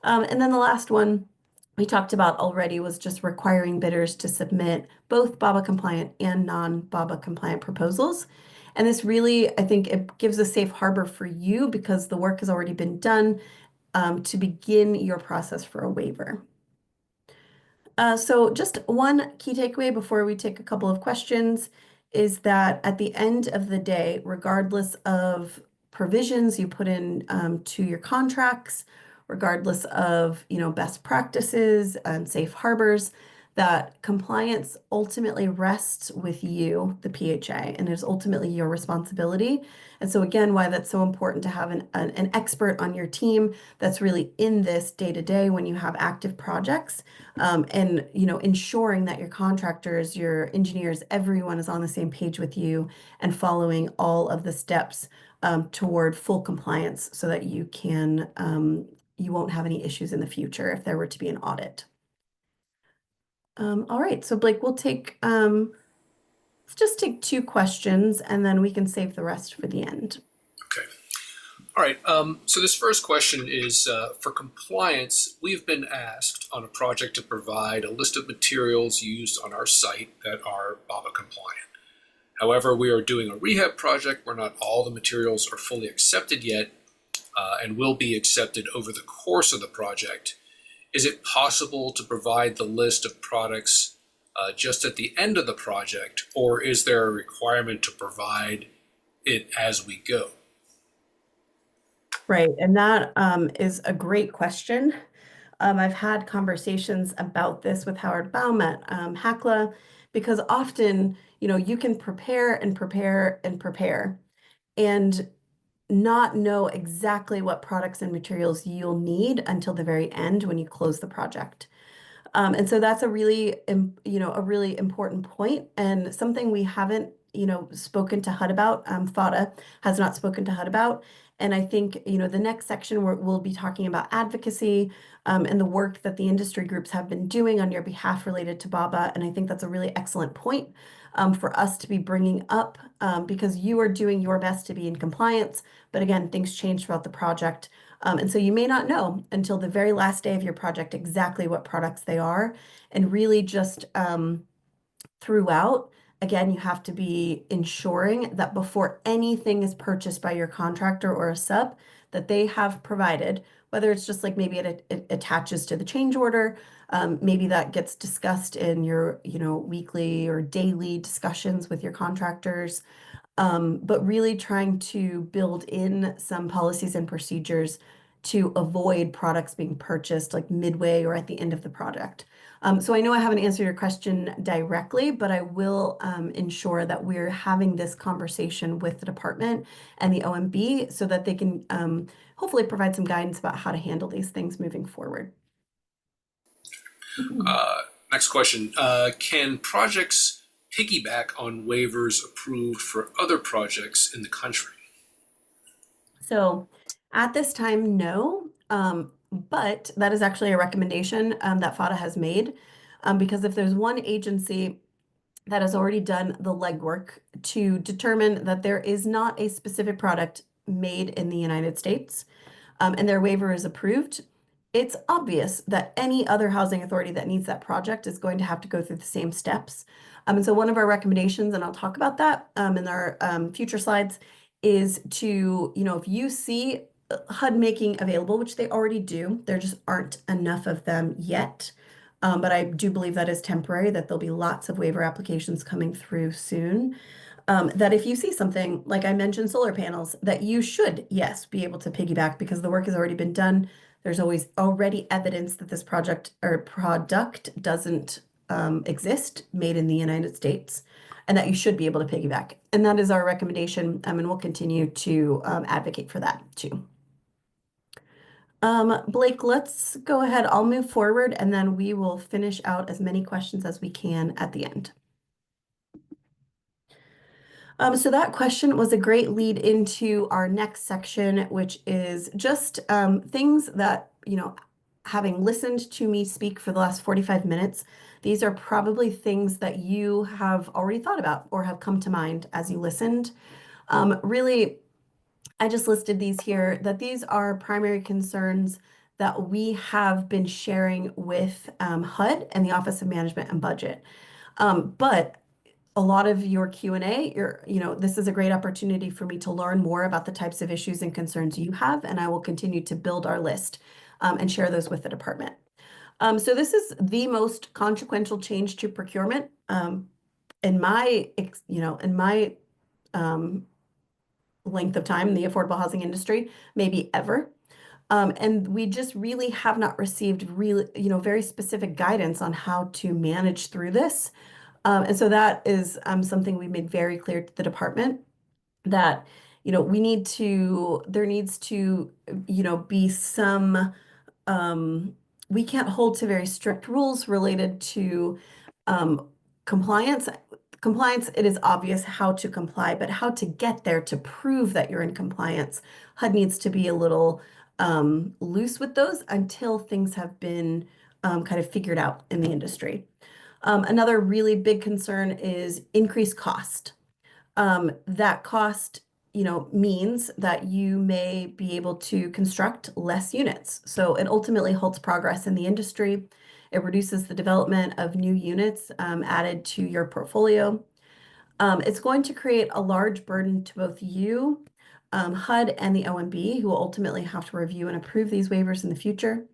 And then the last one we talked about already was just requiring bidders to submit both BABA compliant and non-BABA compliant proposals. And this really, I think, it gives a safe harbor for you because the work has already been done, to begin your process for a waiver. So just one key takeaway before we take a couple of questions is that at the end of the day, regardless of provisions you put in to your contracts, regardless of best practices and safe harbors, that compliance ultimately rests with you, the PHA, and is ultimately your responsibility. And so again, why that's so important to have an expert on your team that's really in this day to day when you have active projects, and ensuring that your contractors, your engineers, everyone is on the same page with you and following all of the steps toward full compliance so that you won't have any issues in the future if there were to be an audit. All right, so Blake, let's just take two questions and then we can save the rest for the end. Okay. All right. So this first question is for compliance. We've been asked on a project to provide a list of materials used on our site that are BABA compliant. However, we are doing a rehab project where not all the materials are fully accepted yet, and will be accepted over the course of the project. Is it possible to provide the list of products just at the end of the project, or is there a requirement to provide it as we go? Right, and that is a great question. I've had conversations about this with Howard Baum at HACLA, because often, you can prepare and prepare and prepare and not know exactly what products and materials you'll need until the very end when you close the project. And so that's a really, a really important point and something we haven't, spoken to HUD about. FADA has not spoken to HUD about. And I think, the next section we'll be talking about advocacy, and the work that the industry groups have been doing on your behalf related to BABA. And I think that's a really excellent point for us to be bringing up, because you are doing your best to be in compliance. But again, things change throughout the project. And so you may not know until the very last day of your project exactly what products they are. And really just throughout, again, you have to be ensuring that before anything is purchased by your contractor or a sub, that they have provided, whether it's just like maybe it attaches to the change order, maybe that gets discussed in your weekly or daily discussions with your contractors, but really trying to build in some policies and procedures to avoid products being purchased like midway or at the end of the product. So I know I haven't answered your question directly, but I will ensure that we're having this conversation with the department and the OMB so that they can hopefully provide some guidance about how to handle these things moving forward. Next question. Can projects piggyback on waivers approved for other projects in the country? So at this time, no. But that is actually a recommendation that FADA has made, because if there's one agency that has already done the legwork to determine that there is not a specific product made in the United States, and their waiver is approved, it's obvious that any other housing authority that needs that project is going to have to go through the same steps. And so one of our recommendations, and I'll talk about that in our future slides, is to, if you see HUD making available, which they already do, there just aren't enough of them yet. But I do believe that is temporary, that there'll be lots of waiver applications coming through soon. That if you see something, like I mentioned, solar panels, that you should, yes, be able to piggyback because the work has already been done. There's always already evidence that this project or product doesn't exist made in the United States, and that you should be able to piggyback. And that is our recommendation, and we'll continue to advocate for that too. Blake, let's go ahead. I'll move forward, and then we will finish out as many questions as we can at the end. So that question was a great lead into our next section, which is just things that, having listened to me speak for the last 45 minutes, these are probably things that you have already thought about or have come to mind as you listened. Really, I just listed these here, that these are primary concerns that we have been sharing with HUD and the Office of Management and Budget. But a lot of your Q&A, this is a great opportunity for me to learn more about the types of issues and concerns you have, and I will continue to build our list and share those with the department. So this is the most consequential change to procurement in my length of time in the affordable housing industry, maybe ever. And we just really have not received very specific guidance on how to manage through this. And so that is something we made very clear to the department that, there needs to, be some, we can't hold to very strict rules related to compliance. Compliance, it is obvious how to comply, but how to get there to prove that you're in compliance, HUD needs to be a little loose with those until things have been kind of figured out in the industry. Another really big concern is increased cost. That cost, means that you may be able to construct less units. So it ultimately halts progress in the industry. It reduces the development of new units added to your portfolio. It's going to create a large burden to both you, HUD, and the OMB, who will ultimately have to review and approve these waivers in the future.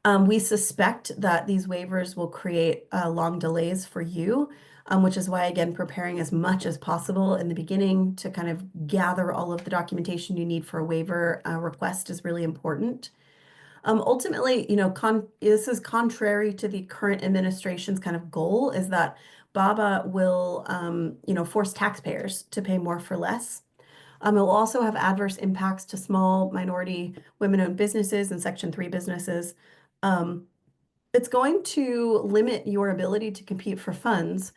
We suspect that these waivers will create long delays for you, which is why, again, preparing as much as possible in the beginning to kind of gather all of the documentation you need for a waiver request is really important. Ultimately, this is contrary to the current administration's kind of goal, is that BABA will, force taxpayers to pay more for less. It will also have adverse impacts to small minority women-owned businesses and Section 3 businesses. It's going to limit your ability to compete for funds.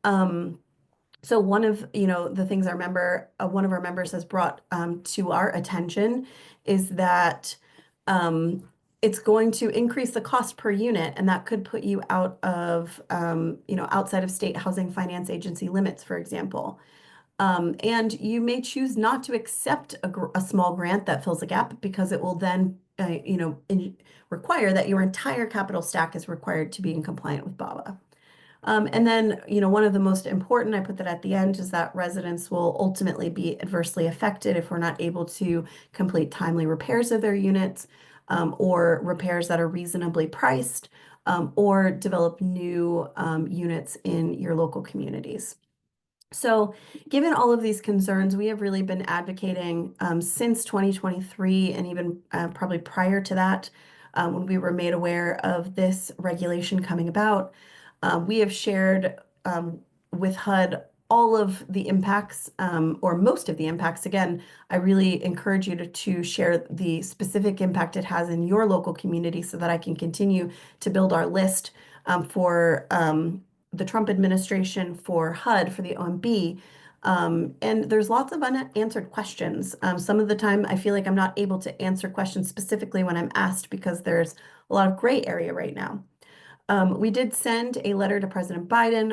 So one of the things one of our members has brought to our attention is that it's going to increase the cost per unit, and that could put you out of outside of state housing finance agency limits, for example. And you may choose not to accept a small grant that fills a gap because it will then require that your entire capital stack is required to be in compliant with BABA. And then, one of the most important, I put that at the end, is that residents will ultimately be adversely affected if we're not able to complete timely repairs of their units, or repairs that are reasonably priced, or develop new units in your local communities. So given all of these concerns, we have really been advocating since 2023 and even probably prior to that, when we were made aware of this regulation coming about. We have shared with HUD all of the impacts, or most of the impacts. Again, I really encourage you to share the specific impact it has in your local community so that I can continue to build our list for the Trump administration, for HUD, for the OMB. And there's lots of unanswered questions. Some of the time I feel like I'm not able to answer questions specifically when I'm asked because there's a lot of gray area right now. We did send a letter to President Biden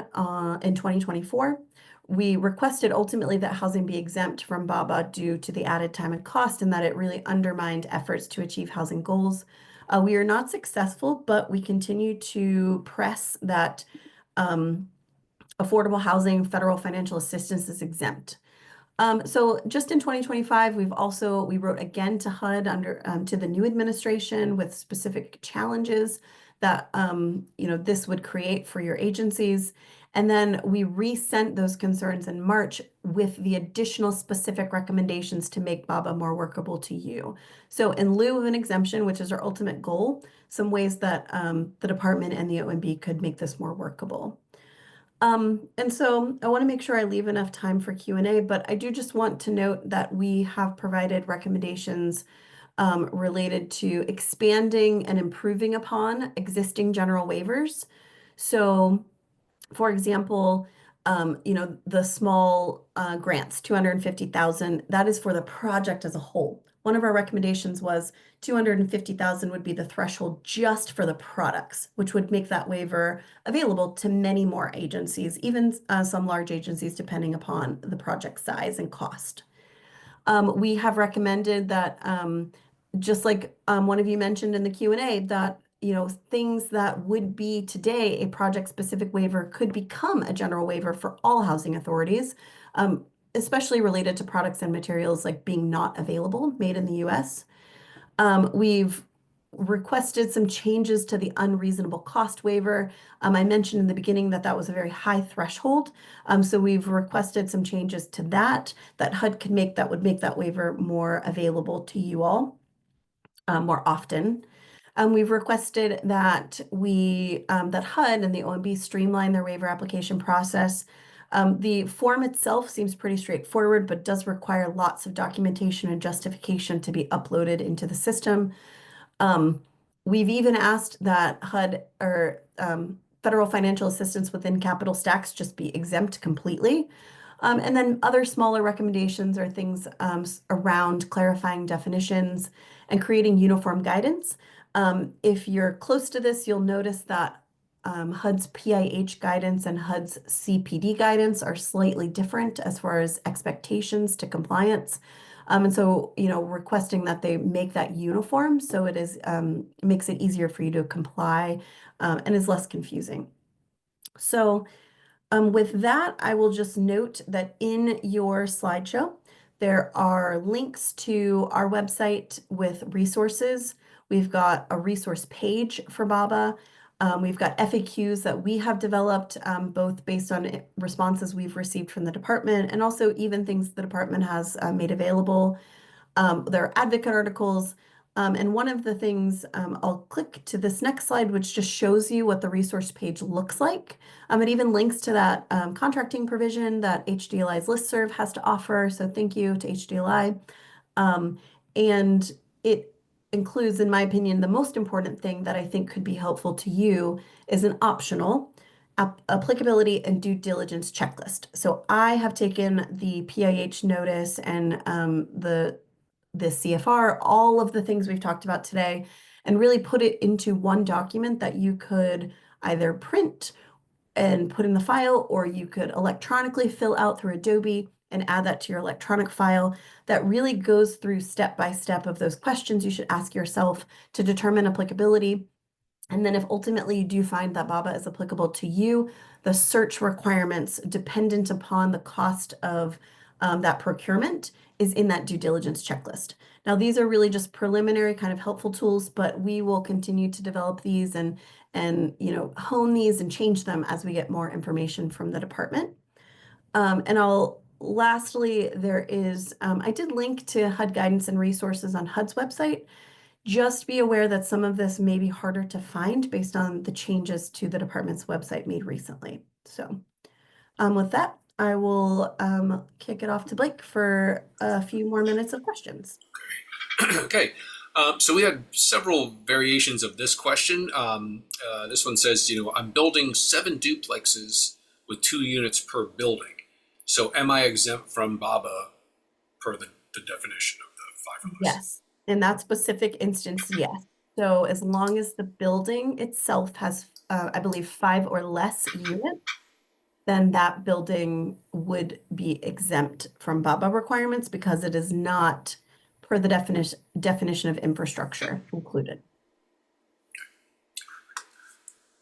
in 2024 we requested ultimately that housing be exempt from BABA due to the added time and cost and that it really undermined efforts to achieve housing goals. We are not successful, but we continue to press that affordable housing federal financial assistance is exempt. So just in 2025, we wrote again to HUD to the new administration with specific challenges that this would create for your agencies. And then we resent those concerns in March with the additional specific recommendations to make BABA more workable to you. So in lieu of an exemption, which is our ultimate goal, some ways that the department and the OMB could make this more workable. And so I want to make sure I leave enough time for Q&A, but I do just want to note that we have provided recommendations related to expanding and improving upon existing general waivers. So, for example, the small grants, 250,000, that is for the project as a whole. One of our recommendations was 250,000 would be the threshold just for the products, which would make that waiver available to many more agencies, even some large agencies, depending upon the project size and cost. We have recommended that, just like one of you mentioned in the Q&A, that things that would be today a project-specific waiver could become a general waiver for all housing authorities, especially related to products and materials like being not available, made in the U.S. We've requested some changes to the unreasonable cost waiver. I mentioned in the beginning that that was a very high threshold. So we've requested some changes to that HUD could make that would make that waiver more available to you all more often. We've requested that that HUD and the OMB streamline their waiver application process. The form itself seems pretty straightforward, but does require lots of documentation and justification to be uploaded into the system. We've even asked that HUD or federal financial assistance within capital stacks just be exempt completely. And then other smaller recommendations are things around clarifying definitions and creating uniform guidance. If you're close to this, you'll notice that HUD's PIH guidance and HUD's CPD guidance are slightly different as far as expectations to compliance. And so, requesting that they make that uniform so it is makes it easier for you to comply and is less confusing. So with that, I will just note that in your slideshow, there are links to our website with resources. We've got a resource page for BABA. We've got FAQs that we have developed, both based on responses we've received from the department and also even things the department has made available. There are advocate articles. And one of the things, I'll click to this next slide, which just shows you what the resource page looks like. It even links to that contracting provision that HDLI's listserv has to offer. So thank you to HDLI. And it includes, in my opinion, the most important thing that I think could be helpful to you is an optional applicability and due diligence checklist. So I have taken the PIH notice and the CFR, all of the things we've talked about today, and really put it into one document that you could either print and put in the file, or you could electronically fill out through Adobe and add that to your electronic file. That really goes through step by step of those questions you should ask yourself to determine applicability. And then if ultimately you do find that BABA is applicable to you, the search requirements dependent upon the cost of that procurement is in that due diligence checklist. Now, these are really just preliminary kind of helpful tools, but we will continue to develop these and hone these and change them as we get more information from the department. Lastly, there is, I did link to HUD guidance and resources on HUD's website. Just be aware that some of this may be harder to find based on the changes to the department's website made recently. So with that, I will kick it off to Blake for a few more minutes of questions. Okay. So we had several variations of this question. This one says, I'm building 7 duplexes with 2 units per building. So am I exempt from BABA per the definition of the 5 of us? Yes. In that specific instance, yes. So as long as the building itself has, I believe, 5 or less units, then that building would be exempt from BABA requirements because it is not per the definition of infrastructure included.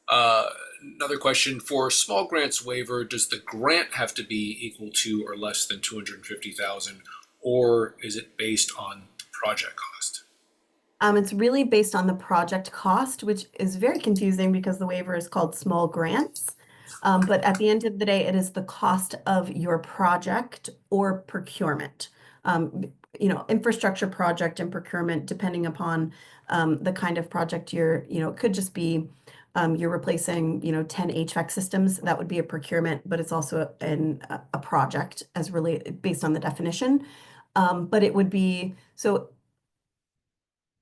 Another question, for small grants waiver, does the grant have to be equal to or less than 250,000, or is it based on the project cost? It's really based on the project cost, which is very confusing because the waiver is called small grants. But at the end of the day, it is the cost of your project or procurement. Infrastructure project and procurement, depending upon the kind of project it could just be you're replacing, 10 HVAC systems. That would be a procurement, but it's also a project as related based on the definition. But it would be so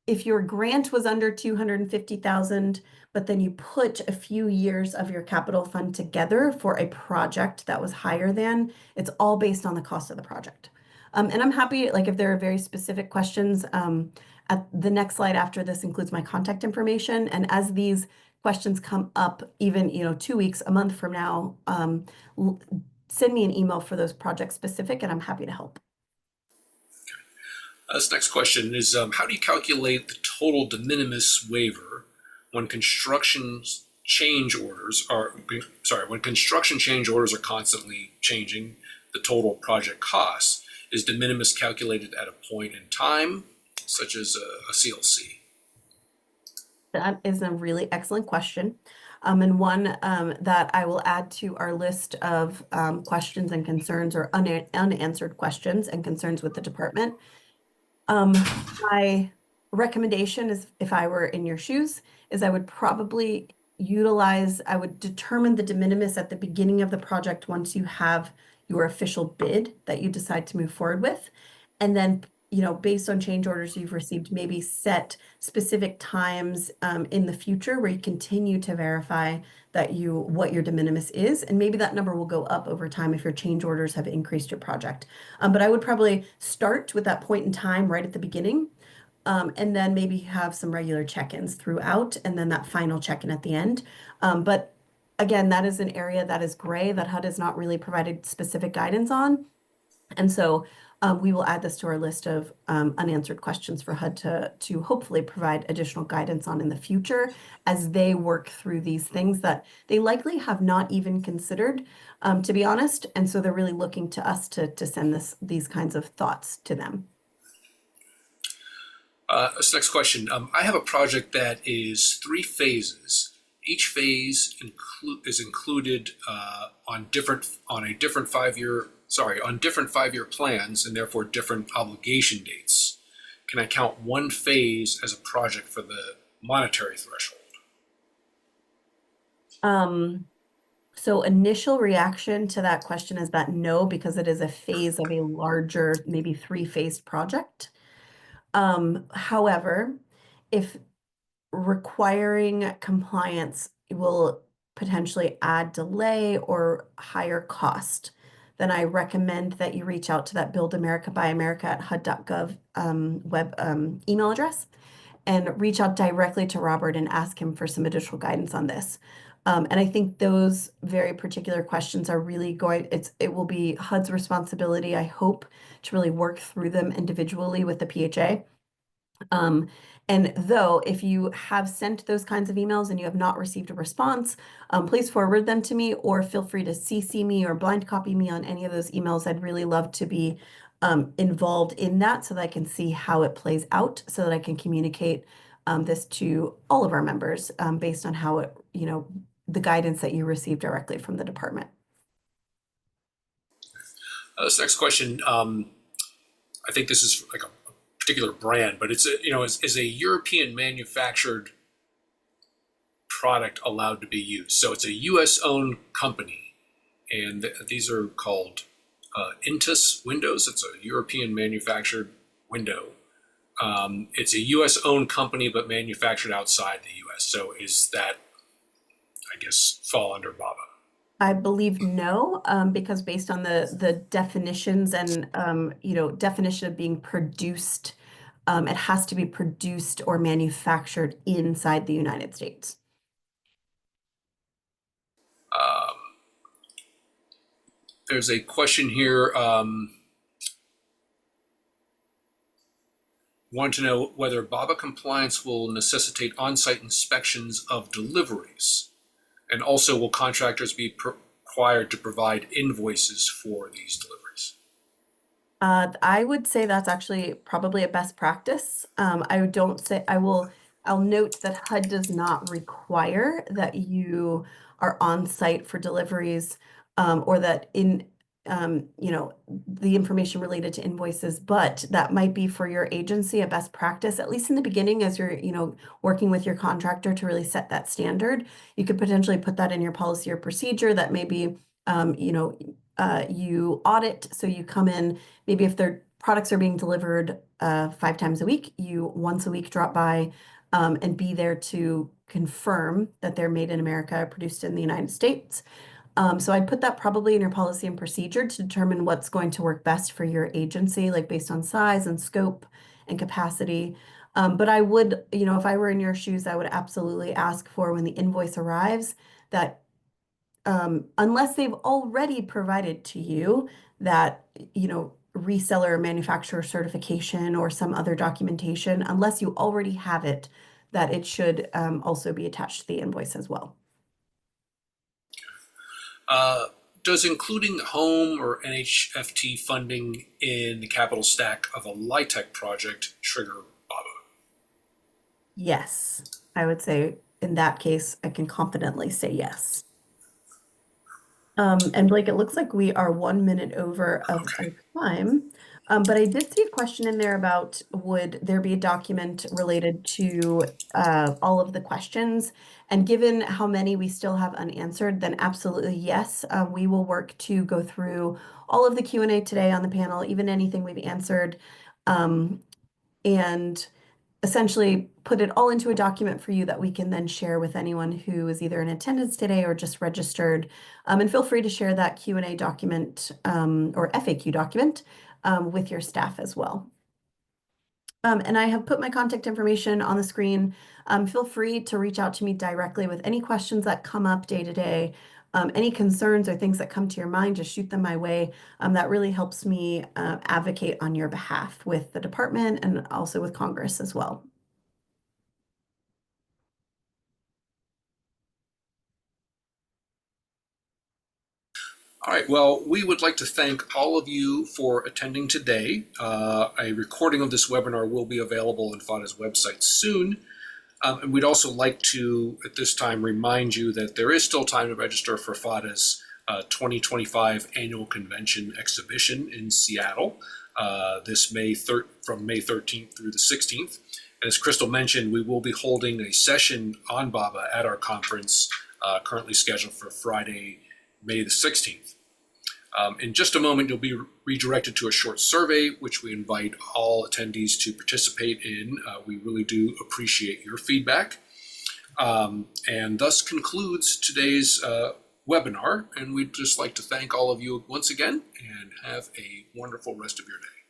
if your grant was under 250,000, but then you put a few years of your capital fund together for a project that was higher than, it's all based on the cost of the project. And I'm happy, like if there are very specific questions, at the next slide after this includes my contact information. And as these questions come up, even, 2 weeks, a month from now, send me an email for those project specific, and I'm happy to help. This next question is, how do you calculate the total de minimis waiver when construction change orders are constantly changing the total project costs? Is de minimis calculated at a point in time, such as a CLC? That is a really excellent question. And one that I will add to our list of questions and concerns or unanswered questions and concerns with the department. My recommendation is, if I were in your shoes, is I would probably I would determine the de minimis at the beginning of the project once you have your official bid that you decide to move forward with. And then, based on change orders you've received, maybe set specific times in the future where you continue to verify that what your de minimis is. And maybe that number will go up over time if your change orders have increased your project. But I would probably start with that point in time right at the beginning. And then maybe have some regular check-ins throughout, and then that final check-in at the end. But again, that is an area that is gray that HUD has not really provided specific guidance on. And so we will add this to our list of unanswered questions for HUD to hopefully provide additional guidance on in the future as they work through these things that they likely have not even considered, to be honest. And so they're really looking to us to send these kinds of thoughts to them. This next question. I have a project that is 3 phases. Each phase is included on different 5-year plans and therefore different obligation dates. Can I count one phase as a project for the monetary threshold? So initial reaction to that question is that no, because it is a phase of a larger, maybe 3-phased project. However, if requiring compliance will potentially add delay or higher cost, then I recommend that you reach out to that Build America Buy America at HUD.gov web email address and reach out directly to Robert and ask him for some additional guidance on this. And I think those very particular questions are really it will be HUD's responsibility, I hope, to really work through them individually with the PHA. And though if you have sent those kinds of emails and you have not received a response, please forward them to me or feel free to CC me or blind copy me on any of those emails. I'd really love to be involved in that so that I can see how it plays out, so that I can communicate this to all of our members based on how the guidance that you receive directly from the department. This next question, I think this is like a particular brand, but it's is a European manufactured product allowed to be used? So it's a U.S. owned company, and these are called Intus windows. It's a European manufactured window. It's a U.S. owned company, but manufactured outside the U.S. So is that, I guess, fall under BABA? I believe no, because based on the definitions and definition of being produced, it has to be produced or manufactured inside the United States. there's a question here. Want to know whether BABA compliance will necessitate on-site inspections of deliveries, and also will contractors be required to provide invoices for these deliveries? I would say that's actually probably a best practice. I don't say I'll note that HUD does not require that you are on site for deliveries, or that the information related to invoices, but that might be for your agency a best practice, at least in the beginning, as you're, working with your contractor to really set that standard. You could potentially put that in your policy or procedure that maybe, you audit. So you come in, maybe if their products are being delivered 5 times a week, you once a week drop by and be there to confirm that they're made in America, produced in the United States. So I'd put that probably in your policy and procedure to determine what's going to work best for your agency, like based on size and scope and capacity. But I would, if I were in your shoes, I would absolutely ask for, when the invoice arrives, that unless they've already provided to you that, reseller or manufacturer certification or some other documentation, unless you already have it, that it should also be attached to the invoice as well. Does including home or NHFT funding in the capital stack of a LIHTC project trigger BABA? Yes, I would say in that case, I can confidently say yes. And Blake, it looks like we are 1 minute over of our time. But I did see a question in there about, would there be a document related to all of the questions? And given how many we still have unanswered, then absolutely yes. We will work to go through all of the Q&A today on the panel, even anything we've answered, and essentially put it all into a document for you that we can then share with anyone who is either in attendance today or just registered. And feel free to share that Q&A document or FAQ document with your staff as well. And I have put my contact information on the screen. Feel free to reach out to me directly with any questions that come up day to day. Any concerns or things that come to your mind, just shoot them my way. That really helps me advocate on your behalf with the department and also with Congress as well. All right, well, we would like to thank all of you for attending today. A recording of this webinar will be available on PHADA's website soon. And we'd also like to, at this time, remind you that there is still time to register for PHADA's 2025 Annual Convention Exhibition in Seattle, from May 13th through the 16th. And as Crystal mentioned, we will be holding a session on BABA at our conference, currently scheduled for Friday, May the 16th. In just a moment, you'll be redirected to a short survey, which we invite all attendees to participate in. We really do appreciate your feedback. And thus concludes today's webinar. And we'd just like to thank all of you once again and have a wonderful rest of your day.